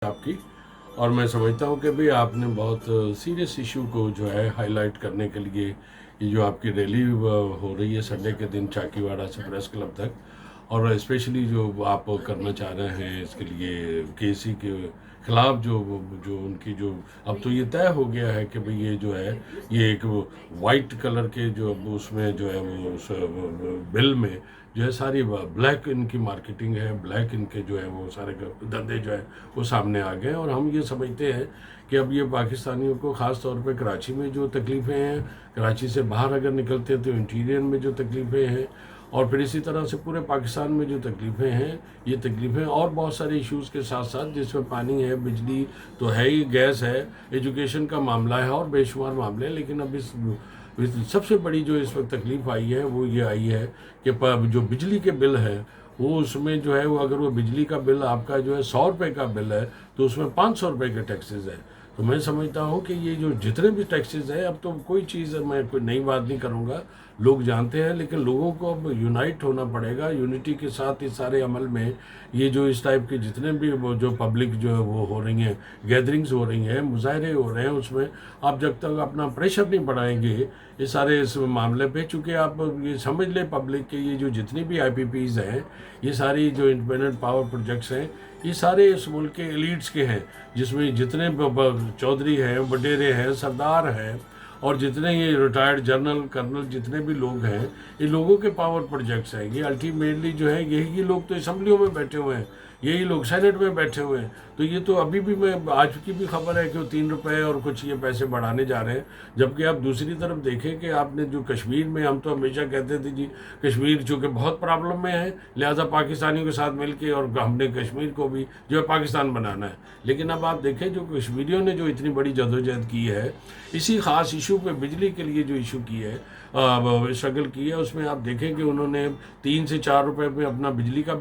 آپ کی، اور میں سمجھتا ہوں کہ بھی آپ نے بہت سیریس ایشو کو جو ہے ہائی لائٹ کرنے کے لیے یہ جو آپ کی ریلی ہو رہی ہے سنڈے کے دن چاکی واڑہ سے پریس کلب تک، اور اسپیشلی جو آپ کرنا چاہ رہے ہیں اس کے لیے کے سی کے خلاف جو ان کی جو اب تو یہ طے ہو گیا ہے کہ بھئی یہ جو ہے یہ ایک وائٹ کلر کے جو اس میں جو ہے وہ اس بل میں جو ہے ساری بلیک ان کی مارکیٹنگ ہے، بلیک ان کے جو ہے وہ سارے دھندے جو ہے وہ سامنے آ گئے، اور ہم یہ سمجھتے ہیں کہ اب یہ پاکستانیوں کو خاص طور پہ کراچی میں جو تکلیفیں ہیں، کراچی سے باہر اگر نکلتے ہیں تو انٹیرین میں جو تکلیفیں ہیں، اور پھر اسی طرح سے پورے پاکستان میں جو تکلیفیں ہیں، یہ تکلیفیں اور بہت سارے ایشوز کے ساتھ ساتھ جس میں پانی ہے، بجلی تو ہے ہی، گیس ہے، ایجوکیشن کا معاملہ ہے اور بے شمار معاملے ہیں، لیکن اب اس سب سے بڑی جو اس وقت تکلیف آئی ہے وہ یہ آئی ہے کہ جو بجلی کے بل ہے وہ اس میں جو ہے وہ اگر وہ بجلی کا بل آپ کا جو ہے 100 روپے کا بل ہے تو اس میں 500 روپے کے ٹیکسز ہیں. تو میں سمجھتا ہوں کہ یہ جو جتنے بھی ٹیکسز ہیں، اب تو کوئی چیز میں کوئی نئی بات نہیں کروں گا، لوگ جانتے ہیں، لیکن لوگوں کو اب یونائٹ ہونا پڑے گا. یونٹی کے ساتھ اس سارے عمل میں یہ جو اس ٹائپ کے جتنے بھی وہ جو پبلک جو ہے وہ ہو رہی ہیں، گیدرنگز ہو رہی ہیں، مظاہرے ہو رہے ہیں، اس میں آپ جب تک اپنا پریشر نہیں بڑھائیں گے یہ سارے اس معاملے پہ، چونکہ آپ یہ سمجھ لیں پبلک کے یہ جو جتنی بھی آئی پی پیز ہیں، یہ ساری جو انڈیپینڈنٹ پاور پروجیکٹس ہیں، یہ سارے اس ملک کے ایلیٹس کے ہیں، جس میں جتنے چودھری ہیں، وڈیرے ہیں، سردار ہیں، اور جتنے یہ ریٹائرڈ جنرل کرنل جتنے بھی لوگ ہیں، یہ لوگوں کے پاور پروجیکٹس ہیں. یہ الٹیمیٹلی جو ہے یہی لوگ تو اسمبلیوں میں بیٹھے ہوئے ہیں، یہی لوگ سینٹ میں بیٹھے ہوئے ہیں. تو یہ تو ابھی بھی میں آج کی بھی خبر ہے کہ وہ 3 روپے اور کچھ یہ پیسے بڑھانے جا رہے ہیں. جبکہ آپ دوسری طرف دیکھیں کہ آپ نے جو کشمیر میں، ہم تو ہمیشہ کہتے تھے جی کشمیر چونکہ بہت پرابلم میں ہے لہٰذا پاکستانیوں کے ساتھ مل کے اور ہم نے کشمیر کو بھی جو ہے پاکستان بنانا ہے. لیکن اب آپ دیکھیں جو کشمیریوں نے جو اتنی بڑی جدوجہد کی ہے اسی خاص ایشو پہ، بجلی کے لیے جو ایشو کی ہے، اسٹرگل کی ہے، اس میں آپ دیکھیں کہ انہوں نے 3 سے 4 روپے میں اپنا بجلی کا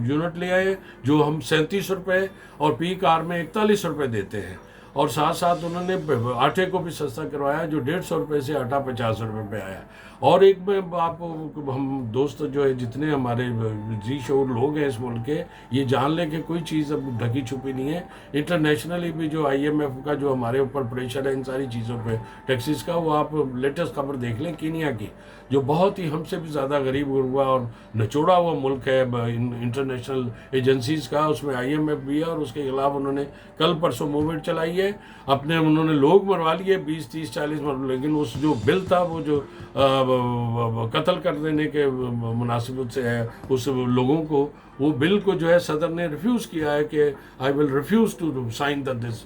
یونٹ لے آئے جو ہم 37 روپے اور پیک آر میں 41 روپے دیتے ہیں، اور ساتھ ساتھ انہوں نے آٹے کو بھی سستا کروایا جو 150 روپے سے آٹا 50 روپے پہ آیا. اور ایک میں آپ ہم دوست جو ہے جتنے ہمارے جی شعور لوگ ہیں اس ملک کے، یہ جان لیں کہ کوئی چیز اب ڈھکی چھپی نہیں ہے. انٹرنیشنلی بھی جو آئی ایم ایف کا جو ہمارے اوپر پریشر ہے ان ساری چیزوں پہ ٹیکسز کا، وہ آپ لیٹسٹ خبر دیکھ لیں کینیا کی، جو بہت ہی ہم سے بھی زیادہ غریب ہوا اور نچوڑا ہوا ملک ہے انٹرنیشنل ایجنسیز کا، اس میں آئی ایم ایف بھی ہے، اور اس کے خلاف انہوں نے کل پرسوں موومنٹ چلائی ہے. انہوں نے لوگ مروا لیے 20 30 40 لیکن اس جو بل تھا وہ جو قتل کر دینے کے مناسبت سے ہے اس لوگوں کو، وہ بل کو جو ہے صدر نے ریفیوز کیا ہے کہ آئی ول ریفیوز ٹو سائن دس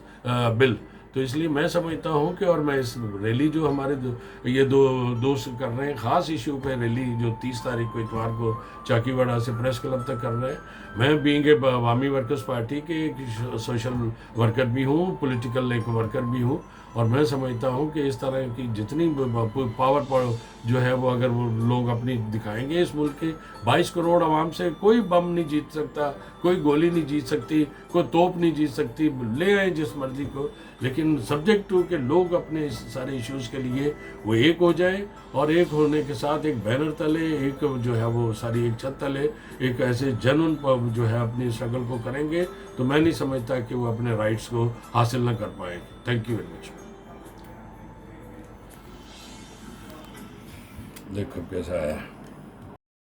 بل. تو اس لیے میں سمجھتا ہوں کہ، اور میں اس ریلی جو ہمارے یہ دو دوست کر رہے ہیں خاص ایشو پہ ریلی جو 30 تاریخ کو اتوار کو چاکی واڑہ سے پریس کلب تک کر رہے ہیں، میں بینگ اے عوامی ورکرز پارٹی کے ایک سوشل ورکر بھی ہوں، پولیٹیکل ایک ورکر بھی ہوں، اور میں سمجھتا ہوں کہ اس طرح کی جتنی پاور جو ہے وہ اگر وہ لوگ اپنی دکھائیں گے، اس ملک کے 22 کروڑ عوام سے کوئی بم نہیں جیت سکتا، کوئی گولی نہیں جیت سکتی، کوئی توپ نہیں جیت سکتی، لے آئیں جس مرضی کو، لیکن سبجیکٹ ٹو کہ لوگ اپنے سارے ایشوز کے لیے وہ ایک ہو جائیں، اور ایک ہونے کے ساتھ ایک بینر تلے، ایک جو ہے وہ ساری ایک چھت تلے ایک ایسے جنون جو ہے اپنی اسٹرگل کو کریں گے تو میں نہیں سمجھتا کہ وہ اپنے رائٹس کو حاصل نہ کر پائیں گے. Thank you very much. دیکھو کیسا ہے.